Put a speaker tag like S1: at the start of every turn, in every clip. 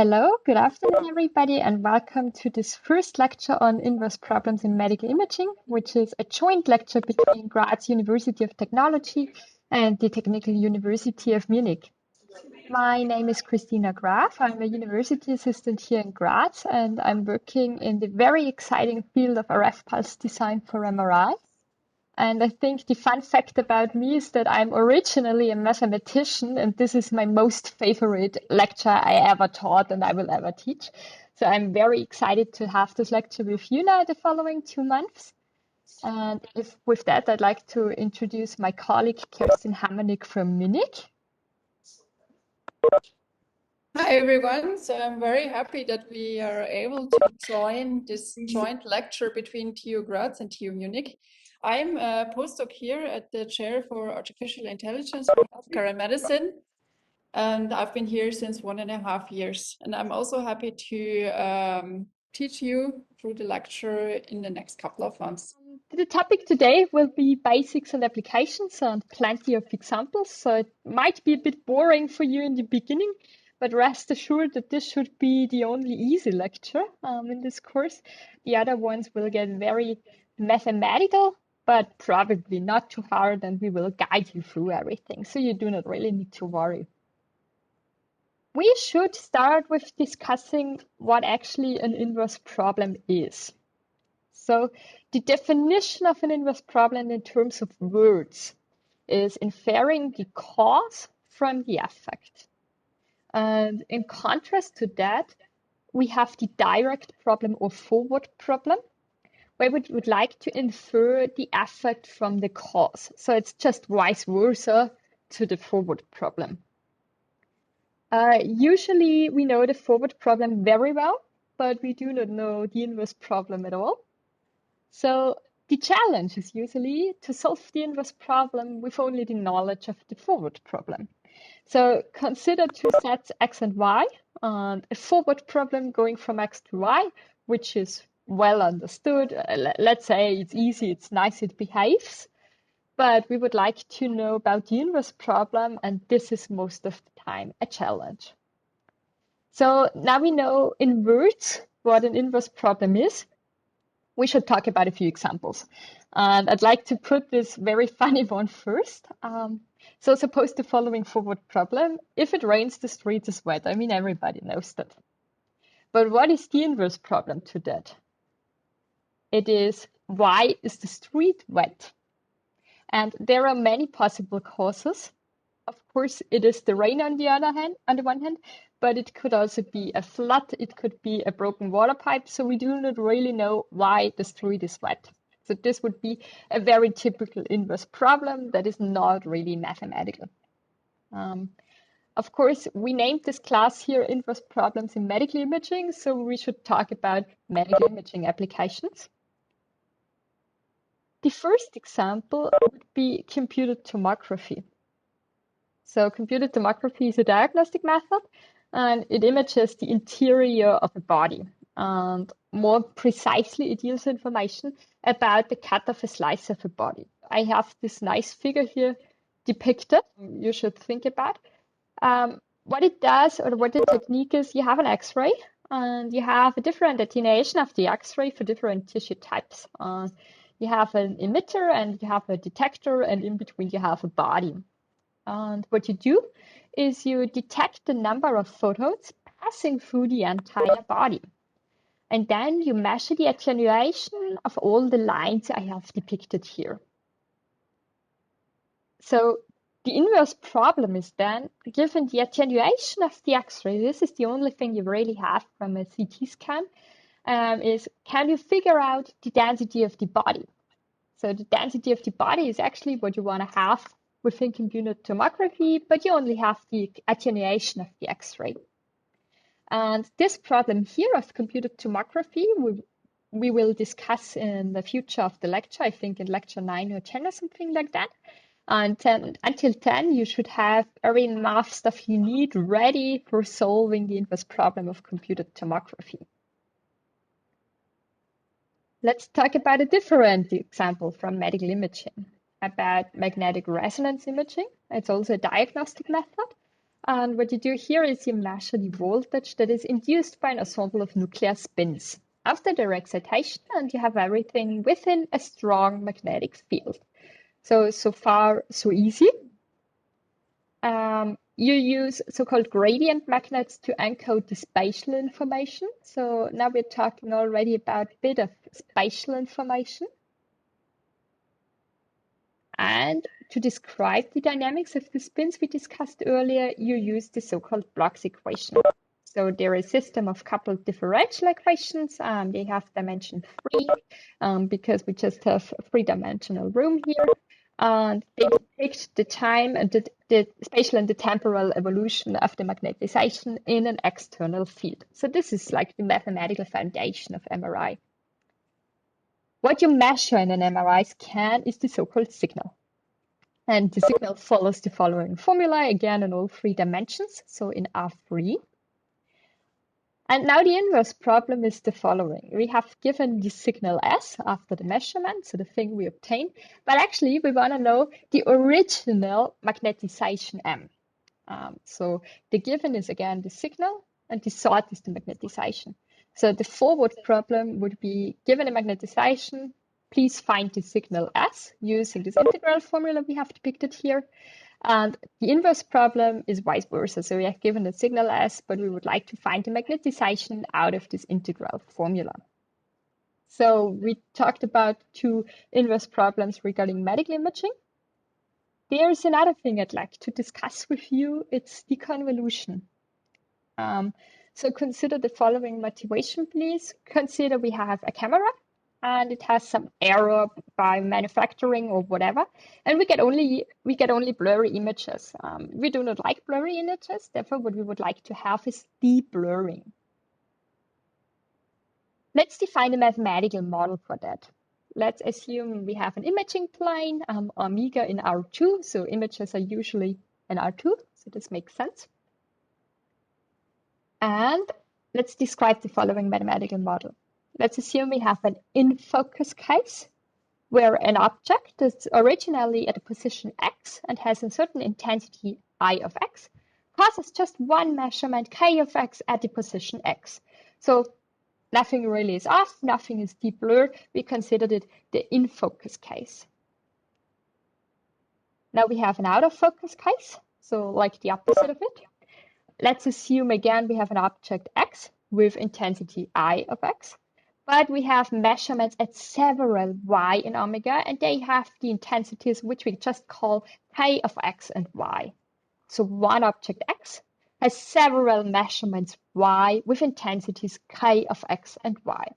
S1: Hello, good afternoon, everybody, and welcome to this first lecture on inverse problems in medical imaging, which is a joint lecture between Graz University of Technology and the Technical University of Munich. My name is Christina Graf. I'm a university assistant here in Graz, and I'm working in the very exciting field of RF pulse design for MRI. And I think the fun fact about me is that I'm originally a mathematician, and this is my most favorite lecture I ever taught and I will ever teach. So I'm very excited to have this lecture with you now the following 2 months. And with that, I'd like to introduce my colleague, Kerstin Hammernik from Munich.
S2: Hi everyone, so I'm very happy that we are able to join this joint lecture between TU Graz and TU Munich. I'm a postdoc here at the Chair for Artificial Intelligence for Healthcare and Medicine, and I've been here since 1.5 years. And I'm also happy to teach you through the lecture in the next couple of months.
S1: The topic today will be basics and applications and plenty of examples, so it might be a bit boring for you in the beginning, but rest assured that this should be the only easy lecture in this course. The other ones will get very mathematical, but probably not too hard, and we will guide you through everything, so you do not really need to worry. We should start with discussing what actually an inverse problem is. So the definition of an inverse problem in terms of words is inferring the cause from the effect. And in contrast to that, we have the direct problem or forward problem, where we would like to infer the effect from the cause. So it's just vice versa to the forward problem. Usually we know the forward problem very well, but we do not know the inverse problem at all. So the challenge is usually to solve the inverse problem with only the knowledge of the forward problem. So consider two sets x and y, and a forward problem going from x to y, which is well understood. Let's say it's easy, it's nice, it behaves. But we would like to know about the inverse problem, and this is most of the time a challenge. So now we know in words what an inverse problem is. We should talk about a few examples. And I'd like to put this very funny one first. So suppose the following forward problem: if it rains, the street is wet. I mean, everybody knows that. But what is the inverse problem to that? It is, why is the street wet? And there are many possible causes. Of course, it is the rain on the other hand, on the one hand, but it could also be a flood, it could be a broken water pipe, so we do not really know why the street is wet. So this would be a very typical inverse problem that is not really mathematical. Of course, we named this class here inverse problems in medical imaging, so we should talk about medical imaging applications. The first example would be computed tomography. So computed tomography is a diagnostic method, and it images the interior of a body. And more precisely, it yields information about the cut of a slice of a body. I have this nice figure here depicted. You should think about what it does, or what the technique is. You have an X-ray, and you have a different attenuation of the X-ray for different tissue types. You have an emitter, and you have a detector, and in between you have a body. And what you do is you detect the number of photons passing through the entire body. And then you measure the attenuation of all the lines I have depicted here. So the inverse problem is then, given the attenuation of the X-ray, this is the only thing you really have from a CT scan, is can you figure out the density of the body? So the density of the body is actually what you want to have within computed tomography, but you only have the attenuation of the X-ray. And this problem here of computed tomography, we will discuss in the future of the lecture, I think in lecture 9 or 10 or something like that. And until then, you should have every math stuff you need ready for solving the inverse problem of computed tomography. Let's talk about a different example from medical imaging, about magnetic resonance imaging. It's also a diagnostic method. And what you do here is you measure the voltage that is induced by an ensemble of nuclear spins after their excitation, and you have everything within a strong magnetic field. So far, so easy. You use so-called gradient magnets to encode the spatial information. So now we're talking already about a bit of spatial information. And to describe the dynamics of the spins we discussed earlier, you use the so-called Bloch's equation. So they're a system of coupled differential equations. They have dimension 3 because we just have a three-dimensional room here. And they depict the time and the spatial and the temporal evolution of the magnetization in an external field. So this is like the mathematical foundation of MRI. What you measure in an MRI scan is the so-called signal. And the signal follows the following formula, again in all three dimensions, so in R3. And now the inverse problem is the following. We have given the signal S after the measurement, so the thing we obtain, but actually we want to know the original magnetization M. So the given is again the signal, and the sought is the magnetization. So the forward problem would be, given a magnetization, please find the signal S using this integral formula we have depicted here. And the inverse problem is vice versa. So we have given the signal S, but we would like to find the magnetization out of this integral formula. So we talked about two inverse problems regarding medical imaging. There's another thing I'd like to discuss with you. It's deconvolution. So consider the following motivation, please. Consider we have a camera and it has some error by manufacturing or whatever, and we get only blurry images. We do not like blurry images, therefore what we would like to have is de-blurring. Let's define a mathematical model for that. Let's assume we have an imaging plane, omega in R2, so images are usually in R2, so this makes sense. And let's describe the following mathematical model. Let's assume we have an in-focus case where an object that's originally at a position x and has a certain intensity I of x passes just one measurement k of x at the position x. So nothing really is off, nothing is de-blurred. We considered it the in-focus case. Now we have an out-of-focus case, so like the opposite of it. Let's assume again we have an object x with intensity I of x. But we have measurements at several y in omega, and they have the intensities which we just call k of x and y. So one object x has several measurements y with intensities k of x and y.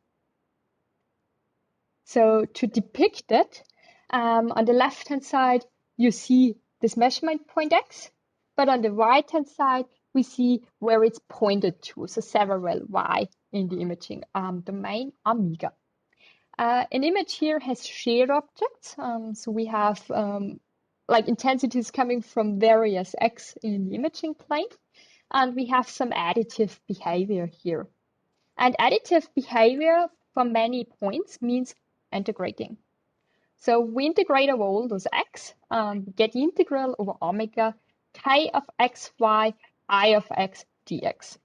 S1: So to depict it, on the left-hand side, you see this measurement point x, but on the right-hand side, we see where it's pointed to, so several y in the imaging domain omega. An image here has shared objects, so we have like intensities coming from various x in the imaging plane, and we have some additive behavior here. And additive behavior for many points means integrating. So we integrate over all those x, get the integral over omega k of xy I of x dx.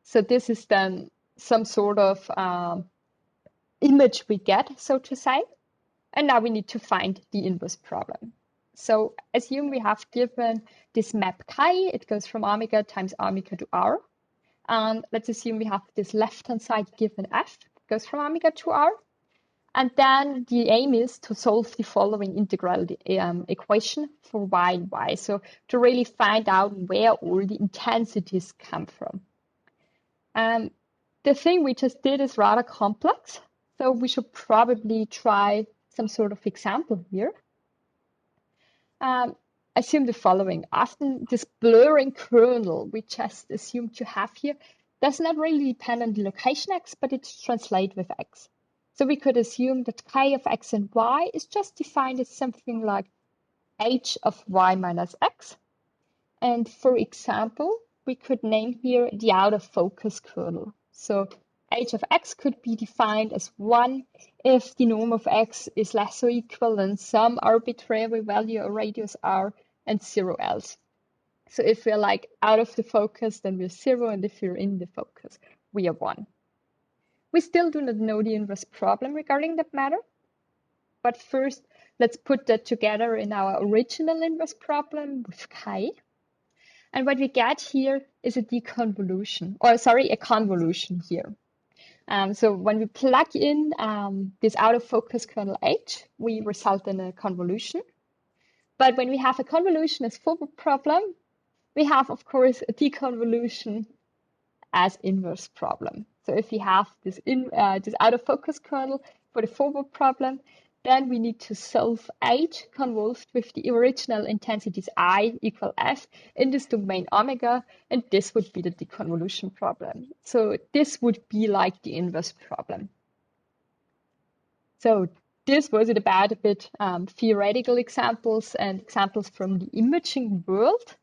S1: So this is then some sort of image we get, so to say. And now we need to find the inverse problem. So assume we have given this map k, it goes from omega times omega to r. And let's assume we have this left-hand side given f, it goes from omega to r. And then the aim is to solve the following integral equation for y and y. So to really find out where all the intensities come from. The thing we just did is rather complex. So we should probably try some sort of example here. Assume the following. Often this blurring kernel we just assumed to have here does not really depend on the location x, but it's translated with x. So we could assume that k of x and y is just defined as something like h of y minus x. And for example, we could name here the out of focus kernel. So h of x could be defined as 1 if the norm of x is less or equal than some arbitrary value or radius r and 0 else. So if we're like out of the focus, then we're 0, and if we're in the focus, we are 1. We still do not know the inverse problem regarding that matter. But first, let's put that together in our original inverse problem with chi. And what we get here is a deconvolution, or sorry, a convolution here. So when we plug in this out of focus kernel H, we result in a convolution. But when we have a convolution as forward problem, we have, of course, a deconvolution as inverse problem. So if we have this out of focus kernel for the forward problem, then we need to solve H convolved with the original intensities I equal F in this domain omega, and this would be the deconvolution problem. So this would be like the inverse problem. So this was about a bit theoretical examples and examples from the imaging world.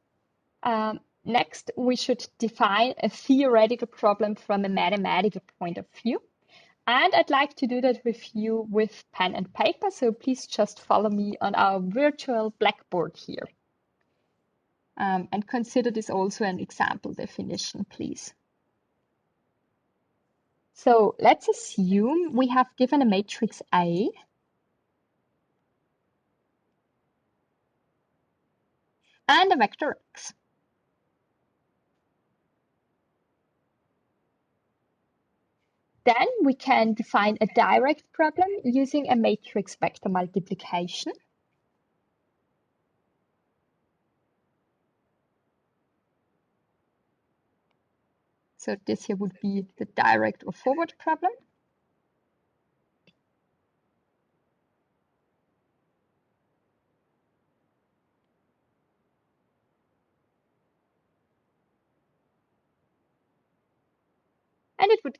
S1: Next, we should define a theoretical problem from a mathematical point of view. And I'd like to do that with you with pen and paper, so please just follow me on our virtual blackboard here. And consider this also an example definition, please. So let's assume we have given a matrix A and a vector X. Then we can define a direct problem using a matrix vector multiplication. So this here would be the direct or forward problem. And it would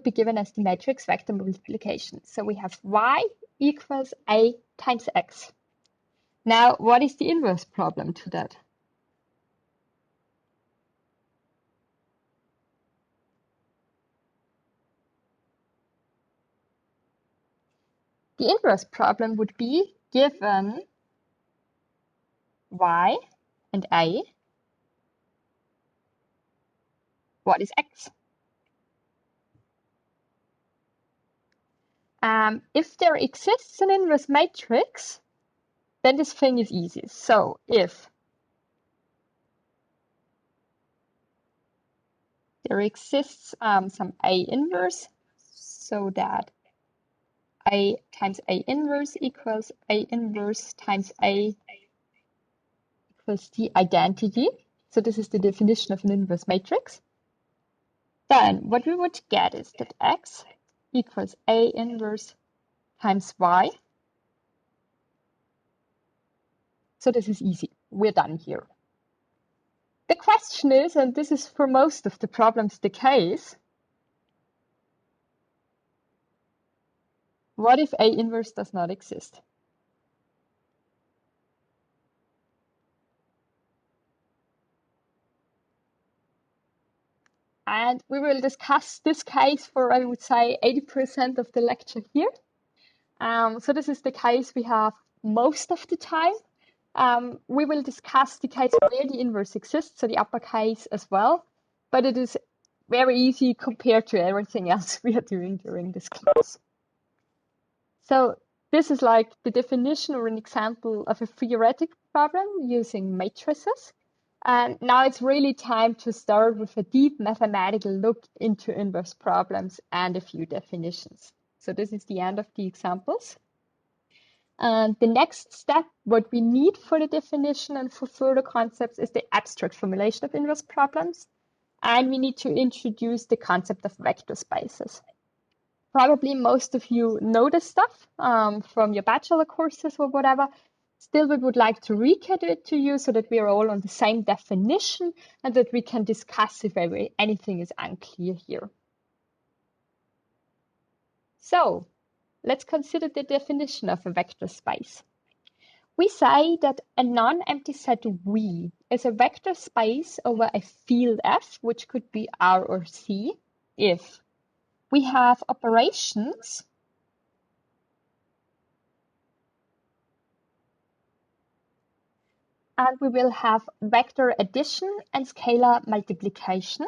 S1: be given as the matrix vector multiplication. So we have y equals a times x. Now, what is the inverse problem to that? The inverse problem would be given y and a, what is x? If there exists an inverse matrix, then this thing is easy. So if there exists some A inverse, so that A times A inverse equals A inverse times A equals the identity. So this is the definition of an inverse matrix. Then what we would get is that X equals A inverse times Y. So this is easy. We're done here. The question is, and this is for most of the problems the case, what if A inverse does not exist? And we will discuss this case for, I would say, 80% of the lecture here. So this is the case we have most of the time. We will discuss the case where the inverse exists, so the upper case as well. But it is very easy compared to everything else we are doing during this class. So this is like the definition or an example of a theoretical problem using matrices. And now it's really time to start with a deep mathematical look into inverse problems and a few definitions. So this is the end of the examples. And the next step, what we need for the definition and for further concepts is the abstract formulation of inverse problems. And we need to introduce the concept of vector spaces. Probably most of you know this stuff from your bachelor courses or whatever. Still, we would like to recap it to you so that we are all on the same definition and that we can discuss if anything is unclear here. So let's consider the definition of a vector space. We say that a non-empty set V is a vector space over a field F, which could be R or C, if we have operations and we will have vector addition and scalar multiplication.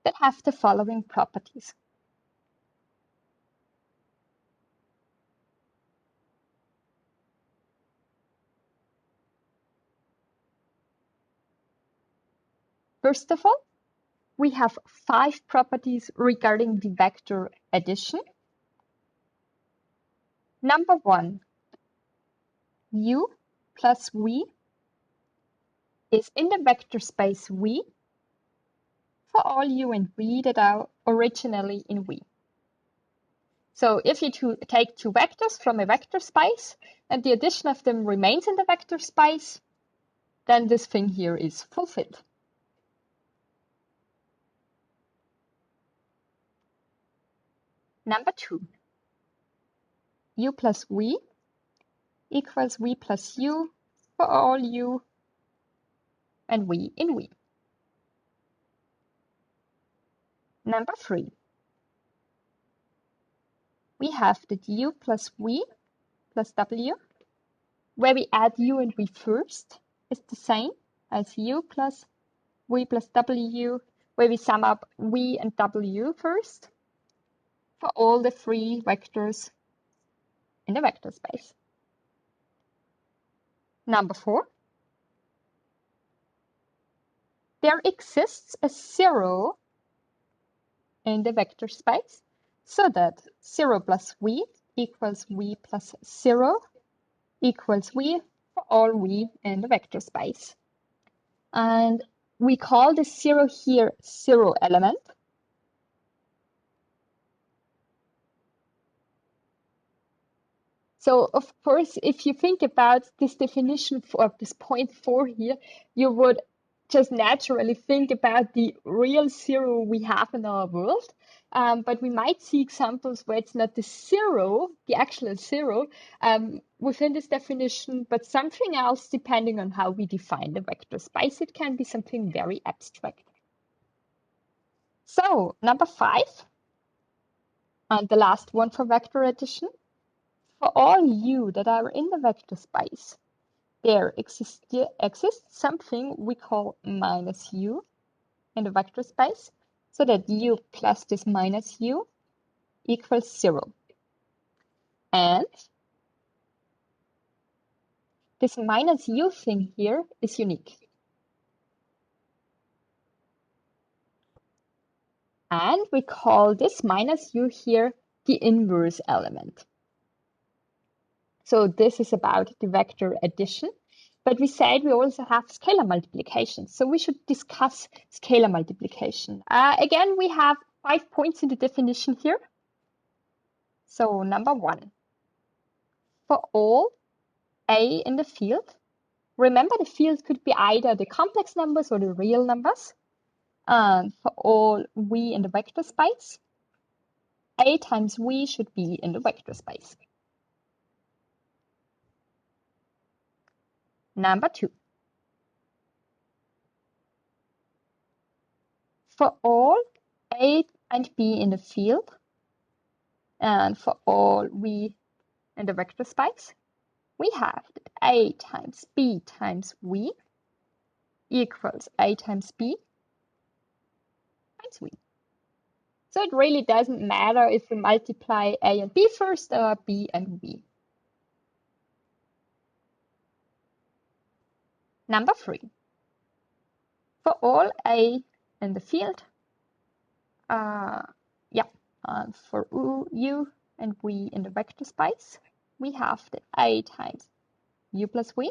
S1: That have the following properties. First of all, we have 5 properties regarding the vector addition. Number 1, u plus v is in the vector space V for all u and v that are originally in V. So if you take 2 vectors from a vector space and the addition of them remains in the vector space, then this thing here is fulfilled. Number 2, u plus v equals v plus u for all u and v in V. Number 3, we have that u plus v plus w, where we add u and v first, is the same as u plus v plus w, where we sum up v and w first for all the 3 vectors in the vector space. Number 4, there exists a 0 in the vector space, so that 0 plus v equals v plus 0 equals v for all v in the vector space. And we call the 0 here 0 element. So of course, if you think about this definition for this point 4 here, you would just naturally think about the real 0 we have in our world. But we might see examples where it's not the 0, the actual 0, within this definition, but something else depending on how we define the vector space. It can be something very abstract. So number 5, and the last one for vector addition. For all u that are in the vector space, there exists something we call minus u in the vector space, so that u plus this minus u equals 0. And this minus u thing here is unique. And we call this minus u here the inverse element. So this is about the vector addition, but we said we also have scalar multiplication. So we should discuss scalar multiplication. Again, we have 5 points in the definition here. So number 1, for all a in the field, remember the field could be either the complex numbers or the real numbers. And for all v in the vector space, a times v should be in the vector space. Number 2, for all a and b in the field, and for all v in the vector space, we have that a times b times v equals a times b times v. So it really doesn't matter if we multiply a and b first or b and v. Number 3, for all a in the field, for u and v in the vector space, we have that a times u plus v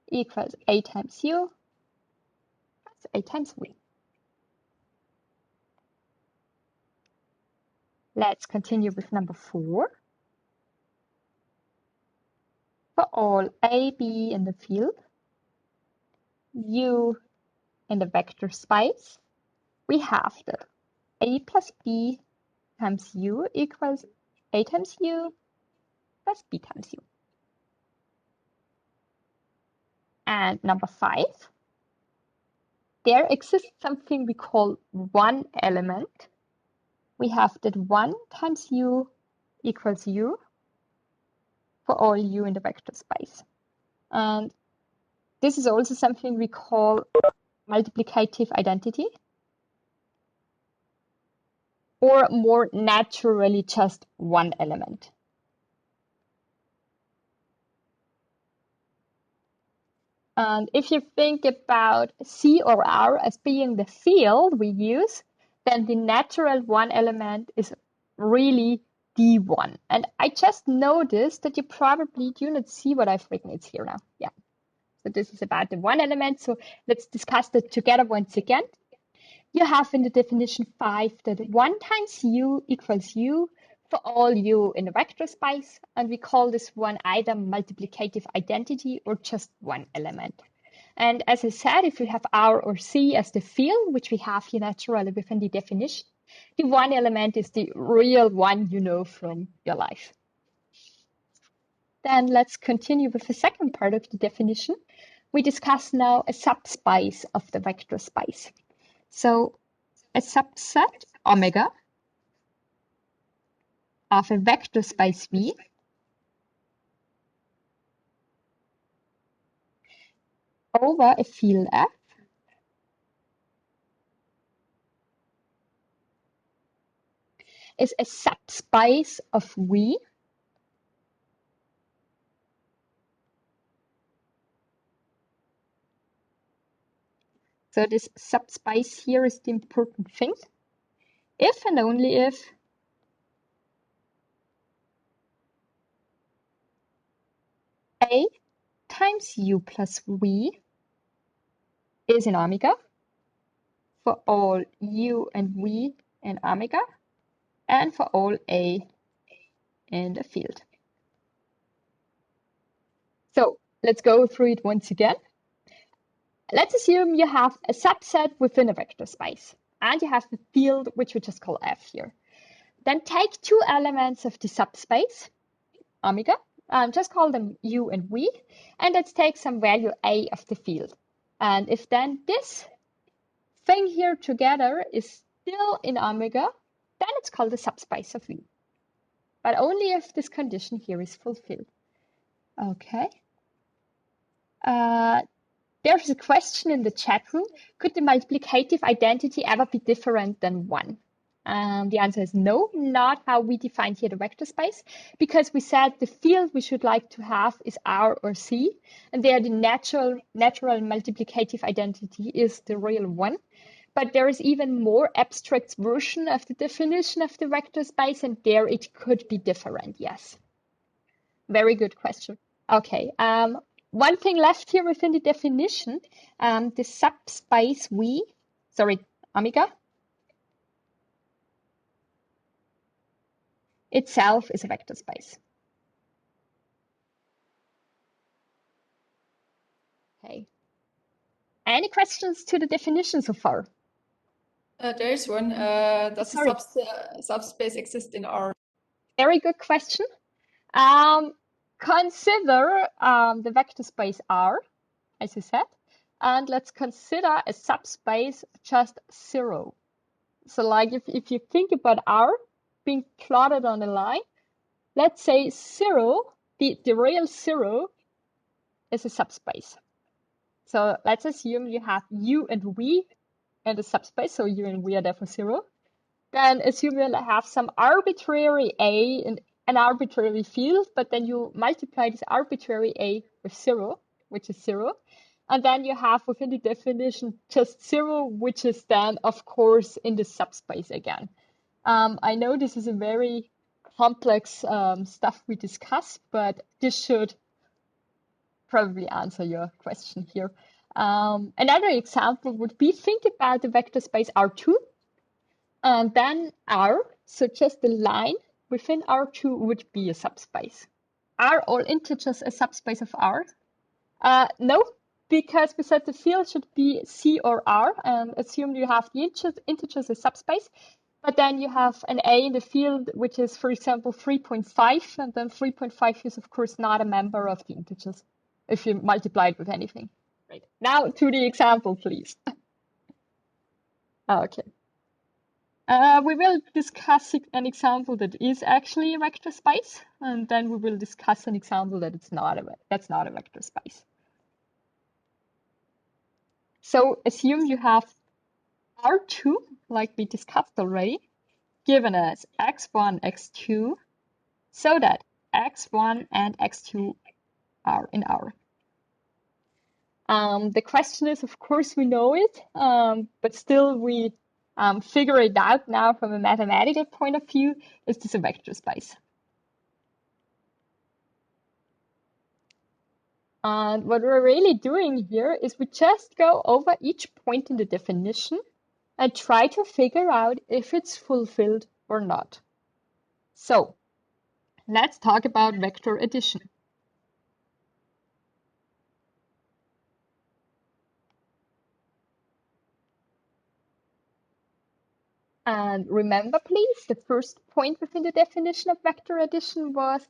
S1: equals a times u plus a times v. Let's continue with number 4. For all a, b in the field, u in the vector space, we have that a plus b times u equals a times u plus b times u. and number 5, there exists something we call one element. We have that 1 times u equals u for all u in the vector space. And this is also something we call multiplicative identity, or more naturally, just one element. And if you think about C or R as being the field we use, then the natural one element is really D1. And I just noticed that you probably do not see what I've written. It's here now. Yeah. So this is about the one element. So let's discuss that together once again. You have in the definition 5 that 1 times u equals u for all u in the vector space, and we call this one either multiplicative identity or just one element. And as I said, if we have R or C as the field, which we have here naturally within the definition, the one element is the real one you know from your life. Then let's continue with the second part of the definition. We discuss now a subspace of the vector space. So a subset omega of a vector space V over a field F is a subspace of V So this subspace here is the important thing. If and only if A times U plus V is in omega for all U and V in omega and for all A in the field. So let's go through it once again. Let's assume you have a subset within a vector space and you have the field which we just call F here. Then take two elements of the subspace, omega, just call them U and V, and let's take some value A of the field. And if then this thing here together is still in omega, then it's called the subspace of V. But only if this condition here is fulfilled. Okay. There's a question in the chat room. Could the multiplicative identity ever be different than 1? The answer is no, not how we defined here the vector space, because we said the field we should like to have is R or C, and there the natural multiplicative identity is the real one. But there is even more abstract version of the definition of the vector space, and there it could be different, yes. Very good question. Okay, one thing left here within the definition, the subspace omega, itself is a vector space. Okay. Any questions to the definition so far?
S2: There's one. Does the subspace exist in R?
S1: Very good question. Consider the vector space R, as you said, and let's consider a subspace just 0. So like if you think about R being plotted on a line, let's say 0, the real 0 is a subspace. So let's assume you have U and V in the subspace, so U and V are therefore 0. Then assume you have some arbitrary A in an arbitrary field, but then you multiply this arbitrary A with 0, which is 0. And then you have within the definition just 0, which is then, of course, in the subspace again. I know this is a very complex stuff we discuss, but this should probably answer your question here. Another example would be, think about the vector space R2, and then R, so just the line within R2 would be a subspace. Are all integers a subspace of R? No, because we said the field should be C or R, and assume you have the integers as subspace, but then you have an A in the field, which is, for example, 3.5, and then 3.5 is, of course, not a member of the integers. if you multiply it with anything. Right. Now to the example, please. Okay. We will discuss an example that is actually a vector space, and then we will discuss an example that that's not a vector space. So assume you have R2, like we discussed already, given as x1, x2, so that x1 and x2 are in R. The question is, of course, we know it, but still we figure it out now from a mathematical point of view. Is this a vector space? And what we're really doing here is we just go over each point in the definition and try to figure out if it's fulfilled or not. So let's talk about vector addition. And remember, please, the first point within the definition of vector addition was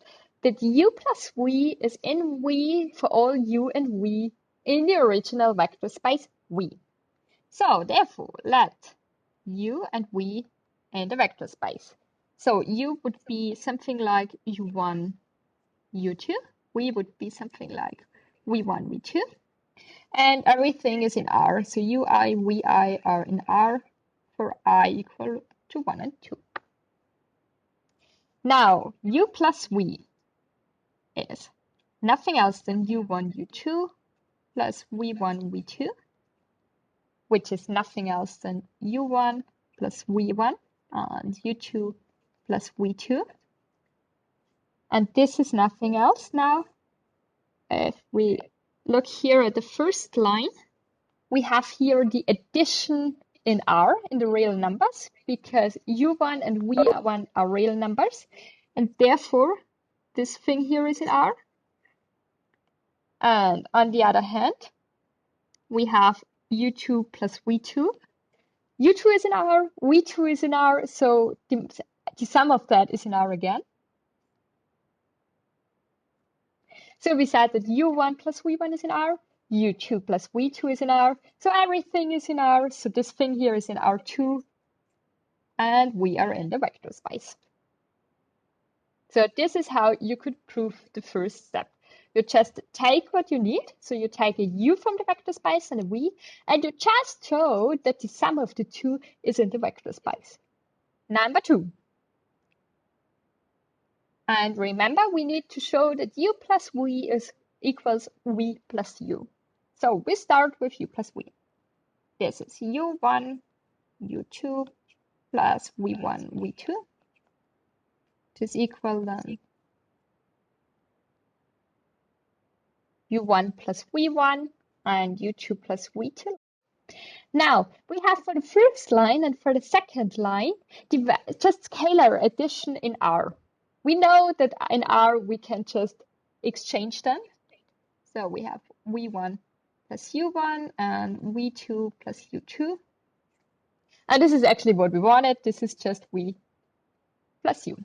S1: that u plus v is in V for all u and v in the original vector space V. So therefore, let u and v in the vector space. So u would be something like u1, u2. V would be something like v1, v2. And everything is in R. So ui, vi are in R for I equal to 1 and 2. Now, u plus v is nothing else than u1, u2 plus v1, v2, which is nothing else than u1 plus v1 and u2 plus v2. And this is nothing else now. If we look here at the first line, we have here the addition in R in the real numbers, because u1 and v1 are real numbers, and therefore this thing here is in R. And on the other hand, we have u2 plus v2. u2 is in R, v2 is in R, so the sum of that is in R again. So we said that u1 plus v1 is in R, u2 plus v2 is in R, so everything is in R, so this thing here is in R2, and we are in the vector space. So this is how you could prove the first step. You just take what you need, so you take a u from the vector space and a v, and you just show that the sum of the two is in the vector space. Number 2. And remember, we need to show that u plus v equals v plus u. So we start with u plus v. This is u1, u2 plus v1, v2. This is equal then u1 plus v1 and u2 plus v2. Now, we have for the first line and for the second line, just scalar addition in R. We know that in R we can just exchange them. So we have v1 plus u1 and v2 plus u2. And this is actually what we wanted. This is just v plus u.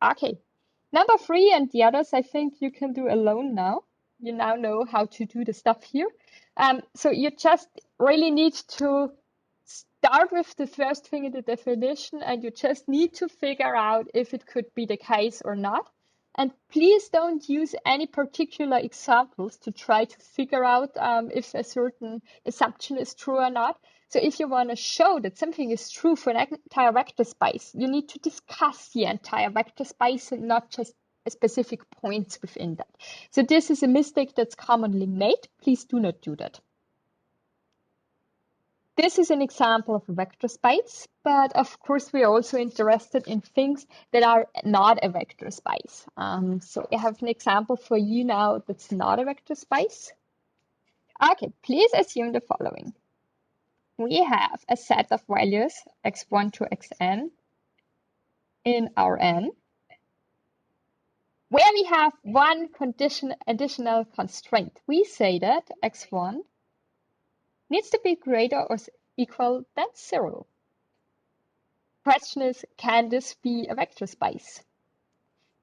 S1: Okay. Number 3 and the others, I think you can do alone now. You now know how to do the stuff here. So you just really need to start with the first thing in the definition, and you just need to figure out if it could be the case or not. And please don't use any particular examples to try to figure out if a certain assumption is true or not. So if you want to show that something is true for an entire vector space, you need to discuss the entire vector space and not just specific points within that. So this is a mistake that's commonly made. Please do not do that. This is an example of a vector space, but of course we're also interested in things that are not a vector space. So I have an example for you now that's not a vector space. Okay, please assume the following. We have a set of values x1 to xn in Rn, where we have one additional constraint. We say that x1 needs to be greater or equal than 0. Question is, can this be a vector space?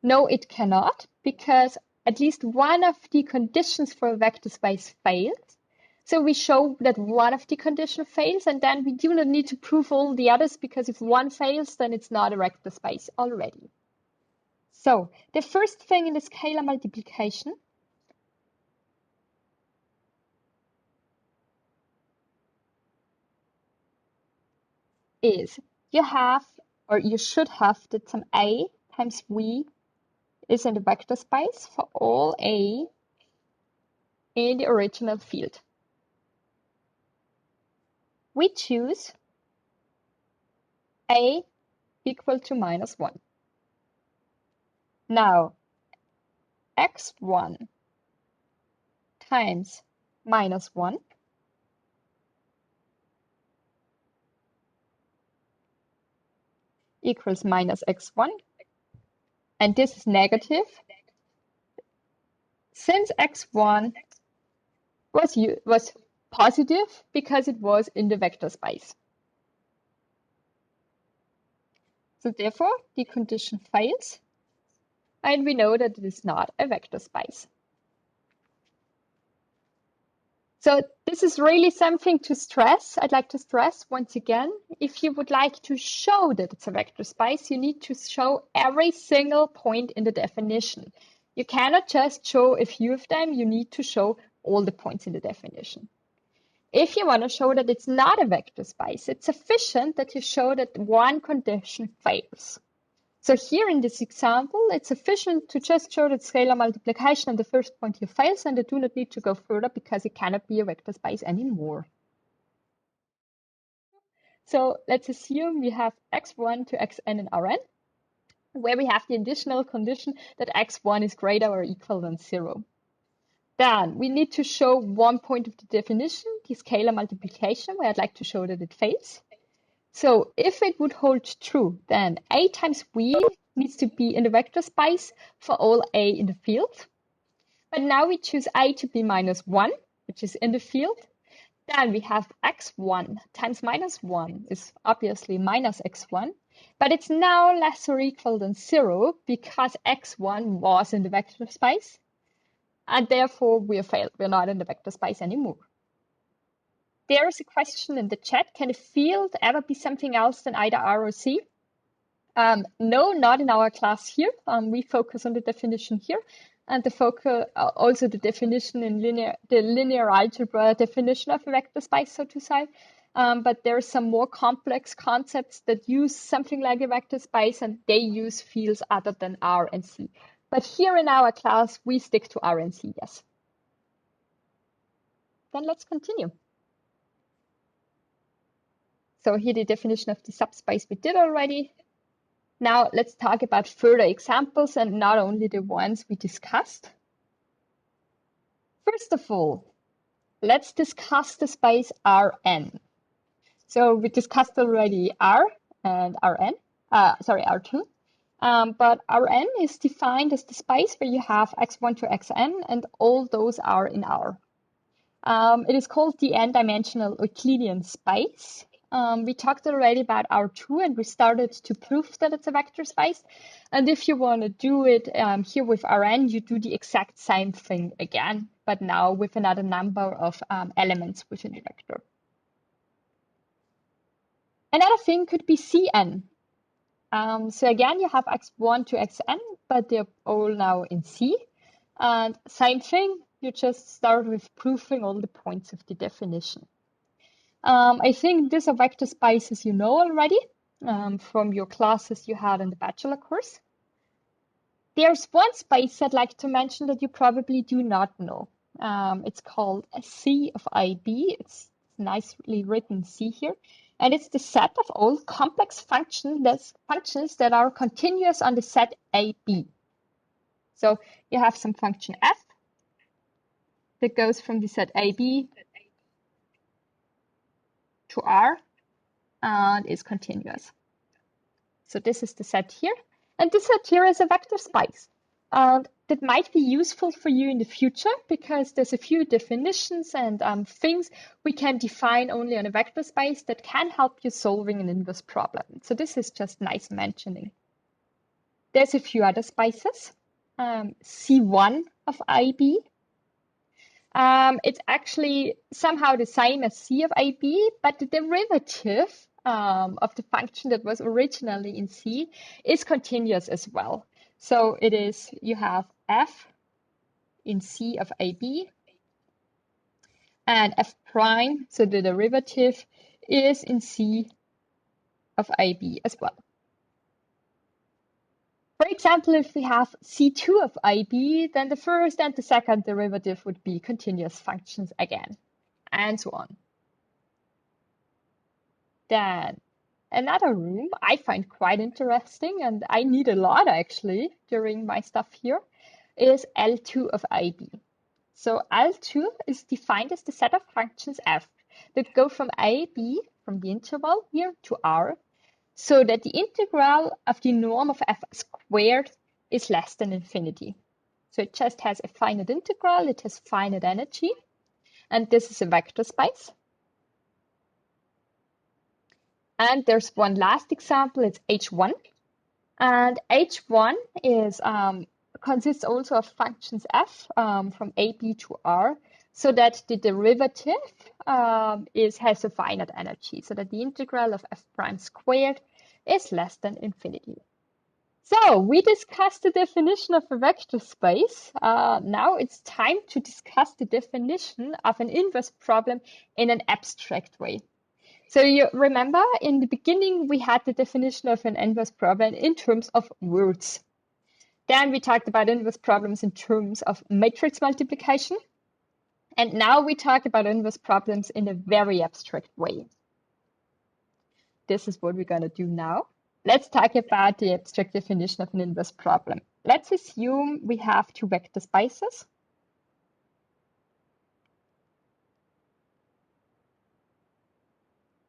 S1: No, it cannot, because at least one of the conditions for a vector space fails. So we show that one of the conditions fails, and then we do not need to prove all the others, because if one fails, then it's not a vector space already. So the first thing in the scalar multiplication is you have, or you should have, that some A times V is in the vector space for all A in the original field. We choose A equal to -1. Now, x1 times -1 equals -x1, and this is negative since x1 was positive because it was in the vector space. So therefore, the condition fails, and we know that it is not a vector space. So this is really something to stress. I'd like to stress once again, if you would like to show that it's a vector space, you need to show every single point in the definition. You cannot just show a few of them, you need to show all the points in the definition. If you want to show that it's not a vector space, it's sufficient that you show that one condition fails. So here in this example, it's sufficient to just show that scalar multiplication and the first point here fails, and I do not need to go further because it cannot be a vector space anymore. So let's assume we have x1 to xn in Rn, where we have the additional condition that x1 is greater or equal than 0. Then we need to show one point of the definition, the scalar multiplication, where I'd like to show that it fails. So if it would hold true, then A times V needs to be in the vector space for all A in the field. But now we choose A to be -1, which is in the field. Then we have x1 times -1 is obviously -x1, but it's now less or equal than 0 because x1 was in the vector space, and therefore we have failed. We're not in the vector space anymore. There is a question in the chat. Can a field ever be something else than either R or C? No, not in our class here. We focus on the definition here, and the focus also the definition in linear algebra definition of a vector space, so to say. But there are some more complex concepts that use something like a vector space, and they use fields other than R and C. But here in our class, we stick to R and C, yes. Then let's continue. So here the definition of the subspace we did already. Now let's talk about further examples and not only the ones we discussed. First of all, let's discuss the space Rn. So we discussed already R and Rn, R2. But Rn is defined as the space where you have x1 to xn and all those are in R. It is called the n-dimensional Euclidean space. We talked already about R2 and we started to prove that it's a vector space. And if you want to do it here with Rn, you do the exact same thing again, but now with another number of elements within the vector. Another thing could be Cn. So again, you have x1 to xn, but they're all now in C. And same thing, you just start with proving all the points of the definition. I think these are vector spaces you know already from your classes you had in the bachelor course. There's one space I'd like to mention that you probably do not know. It's called a C of IB. It's nicely written C here. And it's the set of all complex functions that are continuous on the set AB. So you have some function f that goes from the set AB to R and is continuous. So this is the set here. And this set here is a vector space. And that might be useful for you in the future because there's a few definitions and things we can define only on a vector space that can help you solving an inverse problem. So this is just nice mentioning. There's a few other spices. C1 of IB. It's actually somehow the same as C of IB, but the derivative of the function that was originally in C is continuous as well. So it is, you have f in C of AB and f prime, so the derivative is in C of IB as well. For example, if we have C2 of IB, then the first and the second derivative would be continuous functions again, and so on. Then another room I find quite interesting, and I need a lot actually during my stuff here, is L2 of IB. So L2 is defined as the set of functions f that go from a, b, from the interval here to r, so that the integral of the norm of f squared is less than infinity. So it just has a finite integral, it has finite energy, and this is a vector space. And there's one last example, it's H1. And H1 is consists also of functions f from a, b to r, so that the derivative has a finite energy, so that the integral of f prime squared is less than infinity. So we discussed the definition of a vector space. Now it's time to discuss the definition of an inverse problem in an abstract way. So you remember in the beginning, we had the definition of an inverse problem in terms of words. Then we talked about inverse problems in terms of matrix multiplication. And now we talk about inverse problems in a very abstract way. This is what we're going to do now. Let's talk about the abstract definition of an inverse problem. Let's assume we have two vector spaces.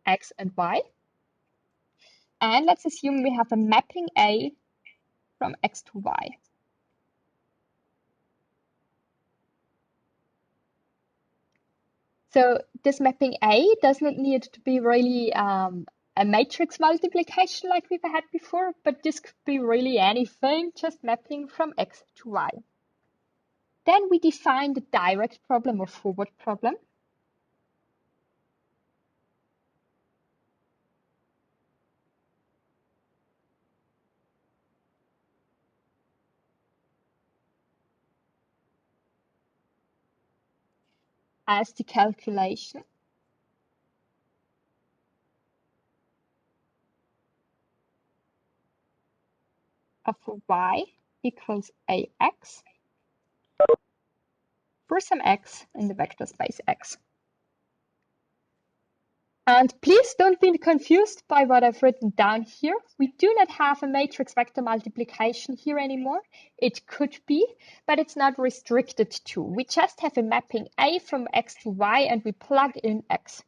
S1: X and Y. And let's assume we have a mapping A from X to Y. So this mapping A does not need to be really a matrix multiplication like we've had before, but this could be really anything, just mapping from X to Y. Then we define the direct problem or forward problem. As the calculation of y equals ax for some x in the vector space X. And please don't be confused by what I've written down here. We do not have a matrix vector multiplication here anymore. It could be, but it's not restricted to. We just have a mapping A from X to Y and we plug in X.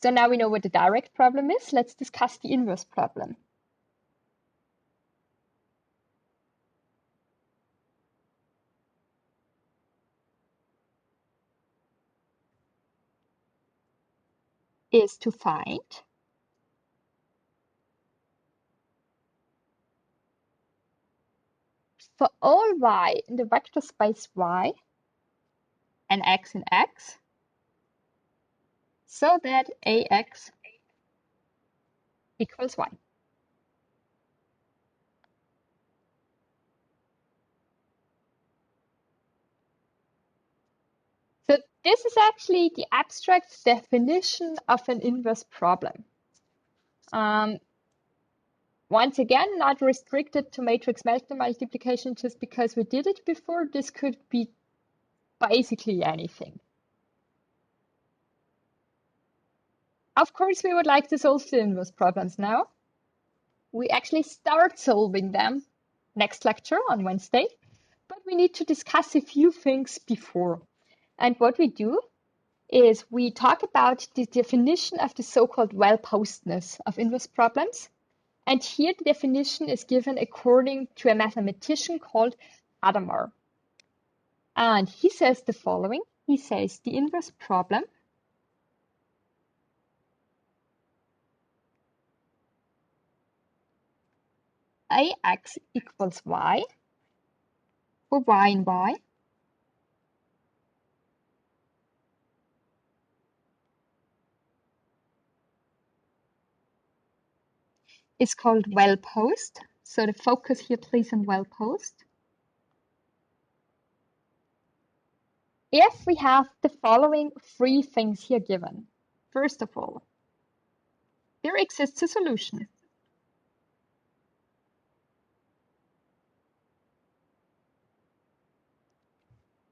S1: So now we know what the direct problem is. Let's discuss the inverse problem. Is to find for all y in the vector space Y and X in X, so that Ax equals Y. So this is actually the abstract definition of an inverse problem. Once again, not restricted to matrix vector multiplication just because we did it before. This could be basically anything. Of course, we would like to solve the inverse problems now. We actually start solving them next lecture on Wednesday, but we need to discuss a few things before. And what we do is we talk about the definition of the so-called well-posedness of inverse problems. And here the definition is given according to a mathematician called Adamar. And he says the following. He says the inverse problem AX equals Y for Y and Y. Is called well-posed. So the focus here, please, on well-posed. If we have the following three things here given, first of all, there exists a solution.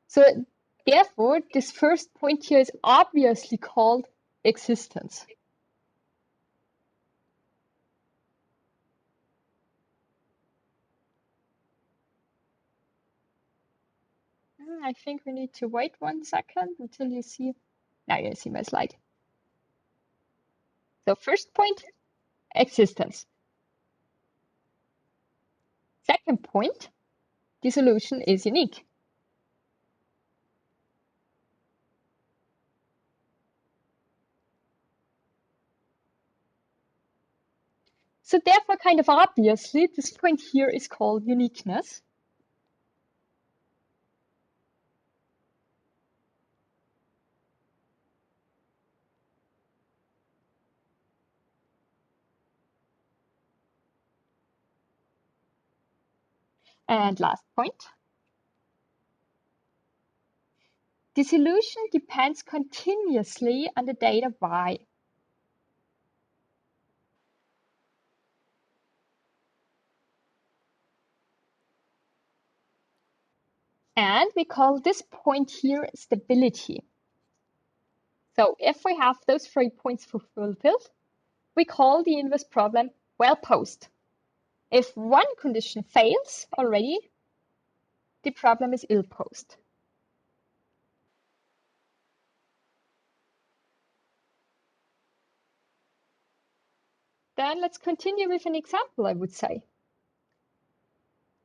S1: So therefore, this first point here is obviously called existence. I think we need to wait 1 second until you see. Now you see my slide. So first point, existence. Second point, the solution is unique. So therefore, kind of obviously, this point here is called uniqueness. And last point, the solution depends continuously on the data Y. And we call this point here stability. So if we have those 3 points fulfilled, we call the inverse problem well-posed. If one condition fails already, the problem is ill-posed. Then let's continue with an example, I would say.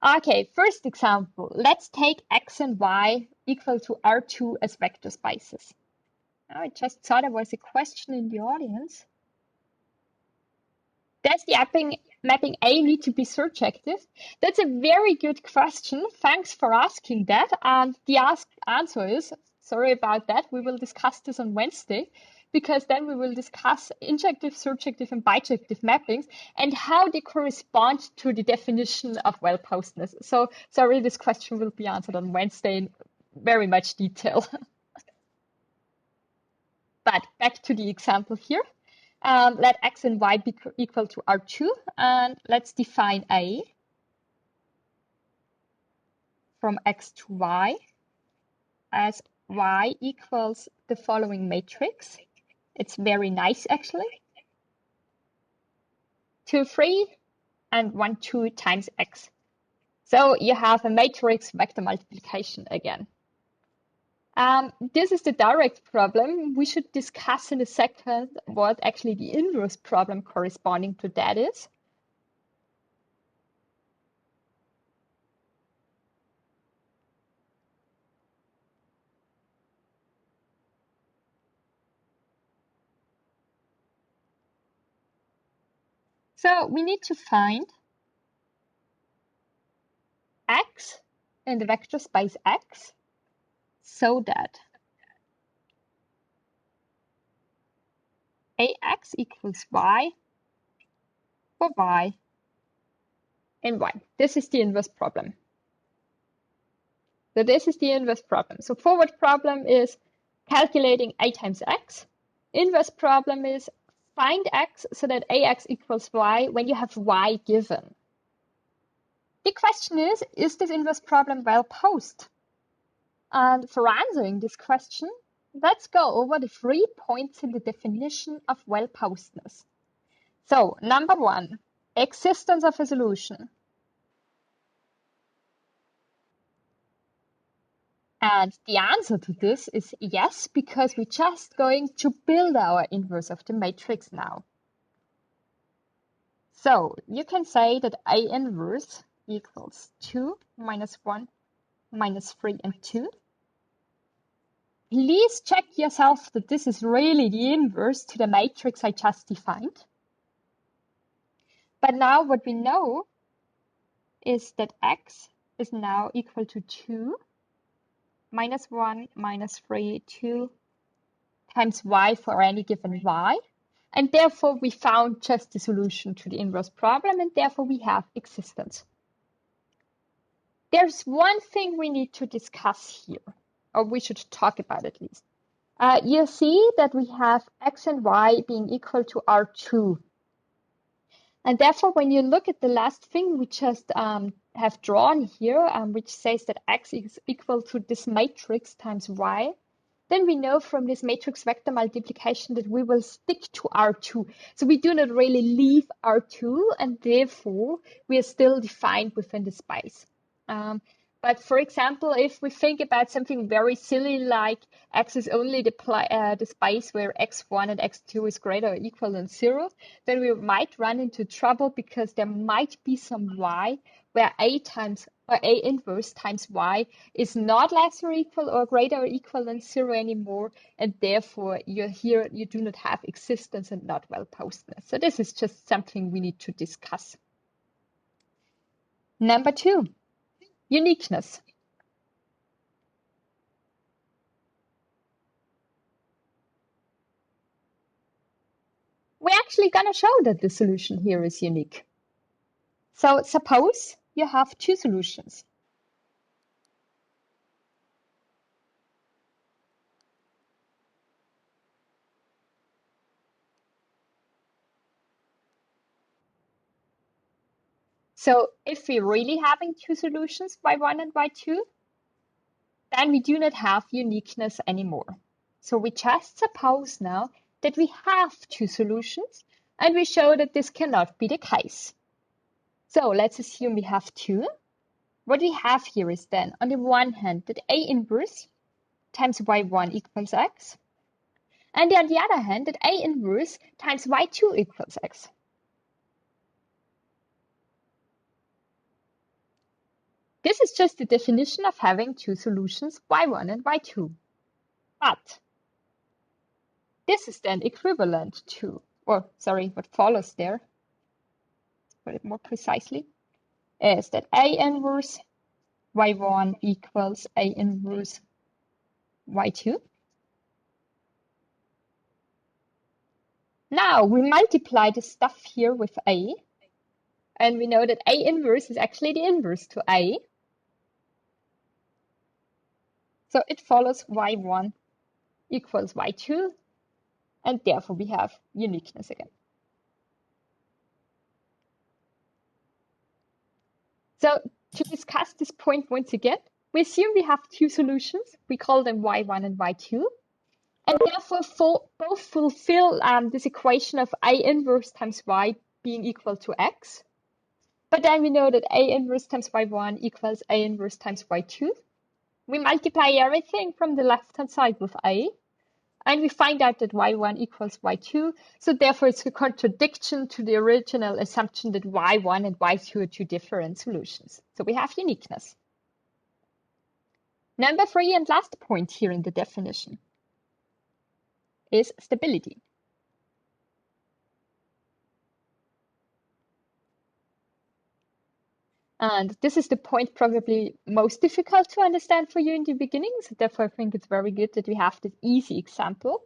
S1: Okay, first example. Let's take x and y equal to R2 as vector spaces. Now, I just saw there was a question in the audience. Does the mapping A need to be surjective? That's a very good question. Thanks for asking that. And the answer is, sorry about that, we will discuss this on Wednesday, because then we will discuss injective, surjective, and bijective mappings and how they correspond to the definition of well-posedness. So sorry, this question will be answered on Wednesday in very much detail. But back to the example here. Let x and y be equal to R2, and let's define A from x to y as y equals the following matrix. It's very nice, actually. 2, 3, and 1, 2 times x. So you have a matrix vector multiplication again. This is the direct problem. We should discuss in a second what actually the inverse problem corresponding to that is. So we need to find x in the vector space X so that AX equals Y for Y and Y. This is the inverse problem. So this is the inverse problem. So forward problem is calculating A times X. Inverse problem is find X so that AX equals Y when you have Y given. The question is this inverse problem well-posed? And for answering this question, let's go over the 3 points in the definition of well-posedness. So, number 1, existence of a solution. And the answer to this is yes, because we're just going to build our inverse of the matrix now. So, you can say that A inverse equals 2 minus 1 minus 3 and 2. Please check yourself that this is really the inverse to the matrix I just defined. But now what we know is that x is now equal to 2 minus 1 minus 3, 2 times y for any given y. And therefore, we found just the solution to the inverse problem, and therefore we have existence. There's one thing we need to discuss here, or we should talk about at least. You see that we have x and y being equal to R2. And therefore, when you look at the last thing we just have drawn here, which says that x is equal to this matrix times y, then we know from this matrix vector multiplication that we will stick to R2. So we do not really leave R2, and therefore we are still defined within the space. But for example, if we think about something very silly like x is only the space where x1 and x2 is greater or equal than 0, then we might run into trouble because there might be some y where a inverse times y is not less or equal or greater or equal than 0 anymore, and therefore you do not have existence and not well-posedness. So this is just something we need to discuss. Number 2, uniqueness. We're actually going to show that the solution here is unique. So suppose you have two solutions. So if we're really having two solutions, y1 and y2, then we do not have uniqueness anymore. So we just suppose now that we have two solutions, and we show that this cannot be the case. So let's assume we have two. What we have here is then, on the one hand, that A inverse times y1 equals x, and on the other hand, that A inverse times y2 equals x. This is just the definition of having two solutions, y1 and y2. But this is then equivalent to, or sorry, what follows there, let's put it more precisely, is that A inverse y1 equals A inverse y2. Now we multiply the stuff here with A, and we know that A inverse is actually the inverse to A. So it follows y1 equals y2, and therefore we have uniqueness again. So to discuss this point once again, we assume we have two solutions. We call them y1 and y2, and therefore both fulfill this equation of A inverse times y being equal to x. But then we know that A inverse times y1 equals A inverse times y2. We multiply everything from the left-hand side with A, and we find out that y1 equals y2. So therefore, it's a contradiction to the original assumption that y1 and y2 are two different solutions. So we have uniqueness. Number 3 and last point here in the definition is stability. And this is the point probably most difficult to understand for you in the beginning. So therefore, I think it's very good that we have this easy example.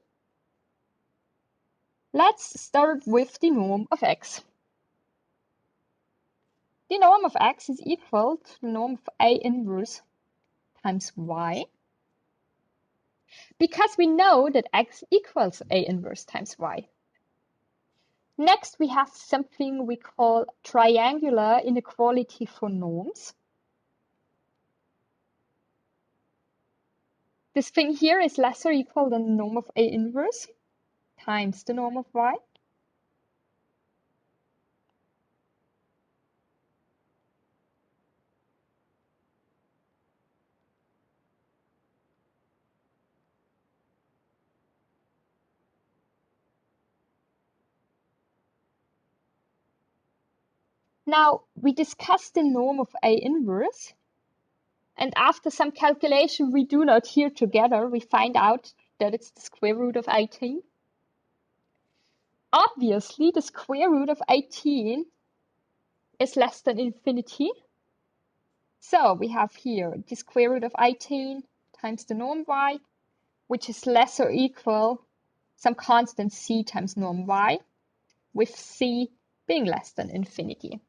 S1: Let's start with the norm of x. The norm of x is equal to the norm of A inverse times y, because we know that x equals A inverse times y. Next, we have something we call triangular inequality for norms. This thing here is less or equal than the norm of A inverse times the norm of y. Now, we discussed the norm of A inverse, and after some calculation we do not here together, we find out that it's the square root of 18. Obviously, the square root of 18 is less than infinity, So we have here the square root of 18 times the norm y, which is less or equal some constant c times norm y, with c being less than infinity.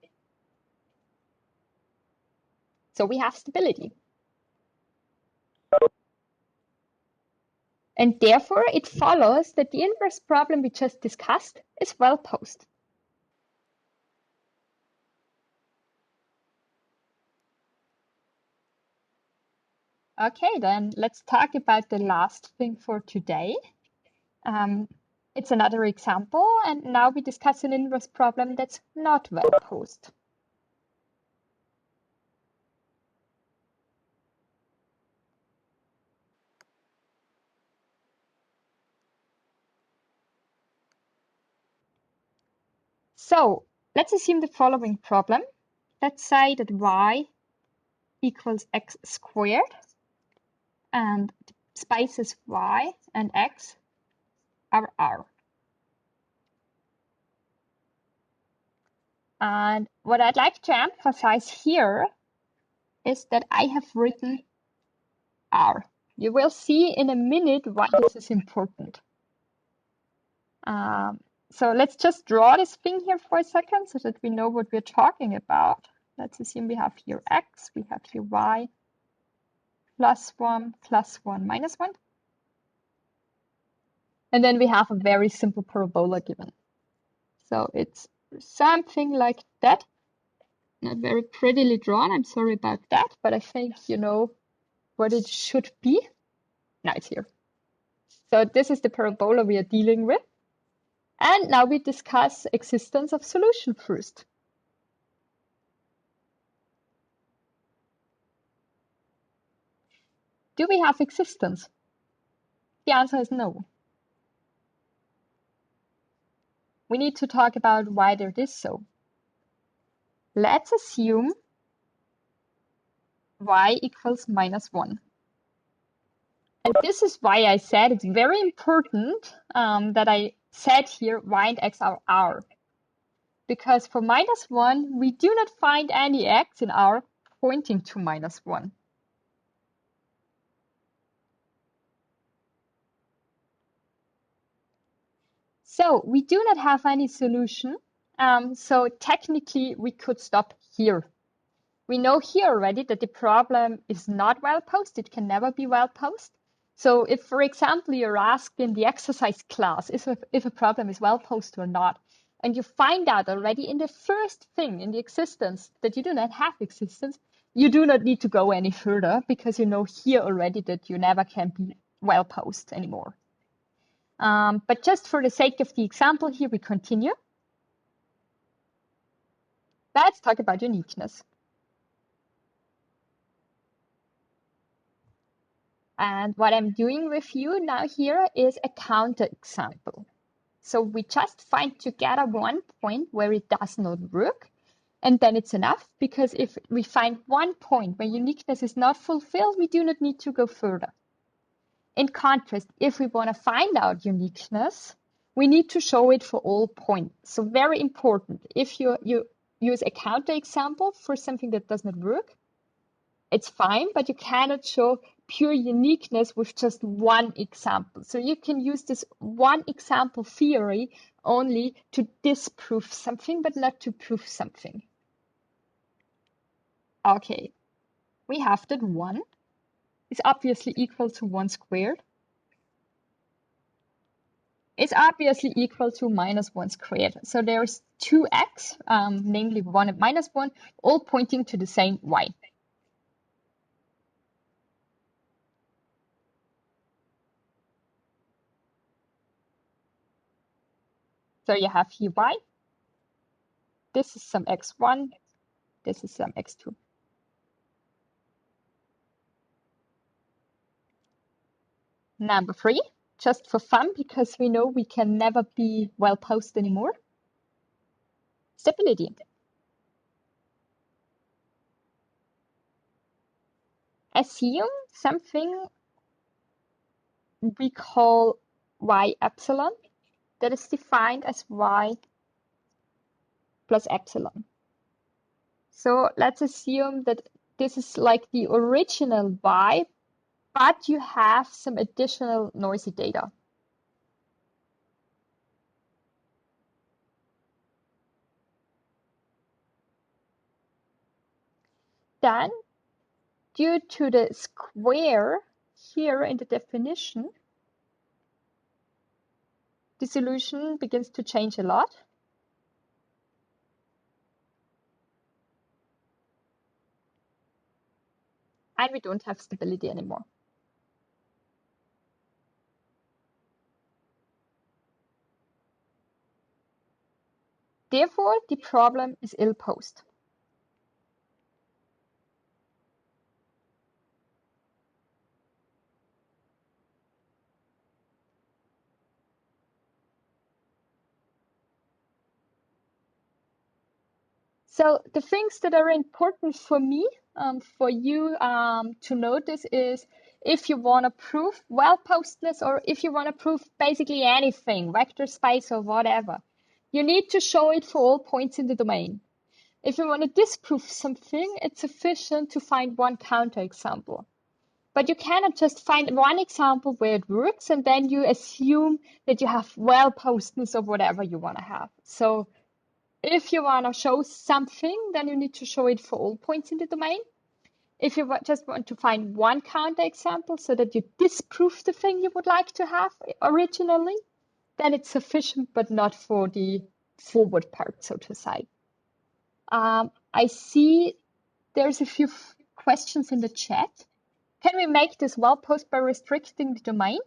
S1: So we have stability. And therefore, it follows that the inverse problem we just discussed is well-posed. Okay, then let's talk about the last thing for today. It's another example, and now we discuss an inverse problem that's not well-posed. So let's assume the following problem. Let's say that y equals x squared, and the spaces y and x are R. And what I'd like to emphasize here is that I have written R. You will see in a minute why this is important. So let's just draw this thing here for a second so that we know what we're talking about. Let's assume we have here x, we have here y, +1, +1, -1. And then we have a very simple parabola given. So it's something like that. Not very prettily drawn, I'm sorry about that, but I think you know what it should be. Now it's here. So this is the parabola we are dealing with. And now we discuss existence of solution first. Do we have existence? The answer is no. We need to talk about why that is so. Let's assume y equals -1. And this is why I said it's very important that I said here y and x are R. Because for -1, we do not find any x in R pointing to -1. So we do not have any solution. So technically, we could stop here. We know here already that the problem is not well-posed. It can never be well-posed. So if, for example, you're asked in the exercise class if a problem is well-posed or not, and you find out already in the first thing in the existence that you do not have existence, you do not need to go any further because you know here already that you never can be well-posed anymore. But just for the sake of the example here, we continue. Let's talk about uniqueness. And what I'm doing with you now here is a counterexample. So we just find together one point where it does not work, and then it's enough, because if we find one point where uniqueness is not fulfilled, we do not need to go further. In contrast, if we want to find out uniqueness, we need to show it for all points. So very important, if you use a counterexample for something that does not work, it's fine, but you cannot show pure uniqueness with just one example. So you can use this one example theory only to disprove something, but not to prove something. Okay, we have that 1 is obviously equal to 1 squared. It's obviously equal to -1 squared. So there's 2x, namely 1 and -1, all pointing to the same y. So you have here y. This is some x1. This is some x2. Number 3, just for fun, because we know we can never be well-posed anymore. Stability. Assume something we call y epsilon that is defined as y plus epsilon. So let's assume that this is like the original Y, but you have some additional noisy data. Then, due to the square here in the definition, the solution begins to change a lot. And we don't have stability anymore. Therefore, the problem is ill-posed. So the things that are important for me, for you to notice is if you want to prove well-posedness, or if you want to prove basically anything, vector space or whatever, you need to show it for all points in the domain. If you want to disprove something, it's sufficient to find one counterexample. But you cannot just find one example where it works and then you assume that you have well-posedness or whatever you want to have. So if you want to show something, then you need to show it for all points in the domain. If you just want to find one counterexample so that you disprove the thing you would like to have originally, then it's sufficient, but not for the forward part, so to say. I see there's a few questions in the chat. Can we make this well-posed by restricting the domain?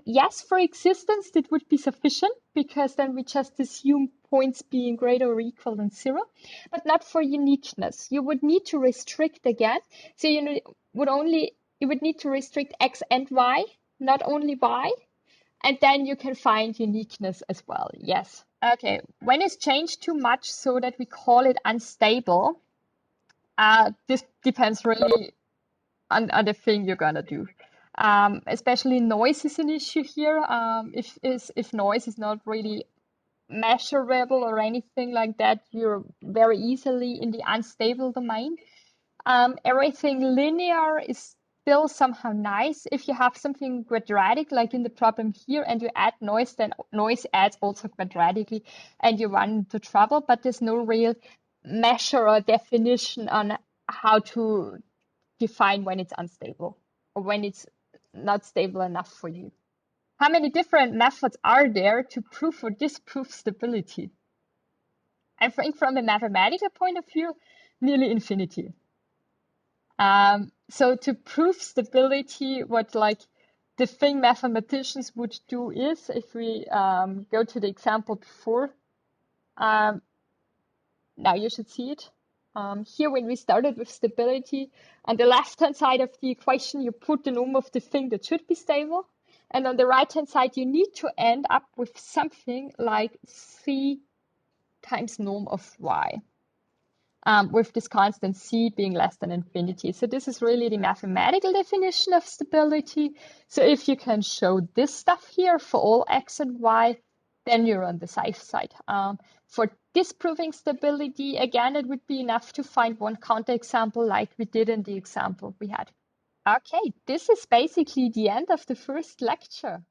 S1: Yes, for existence, it would be sufficient because then we just assume points being greater or equal than 0, but not for uniqueness. You would need to restrict again. So you would need to restrict x and y, not only y, and then you can find uniqueness as well. Yes. Okay. When it's changed too much so that we call it unstable, this depends really on the thing you're gonna do. Especially noise is an issue here. If noise is not really measurable or anything like that, you're very easily in the unstable domain. Everything linear is still somehow nice. If you have something quadratic, like in the problem here, and you add noise, then noise adds also quadratically, and you run into trouble. But there's no real measure or definition on how to define when it's unstable or when it's not stable enough for you. How many different methods are there to prove or disprove stability? I think from a mathematical point of view, nearly infinity. So to prove stability, what like the thing mathematicians would do is, if we go to the example before, now you should see it. Here, when we started with stability, on the left-hand side of the equation, you put the norm of the thing that should be stable. And on the right-hand side, you need to end up with something like c times norm of y, with this constant c being less than infinity. So this is really the mathematical definition of stability. So if you can show this stuff here for all x and y, then you're on the safe side. For disproving stability, again, it would be enough to find one counterexample like we did in the example we had. Okay, this is basically the end of the first lecture.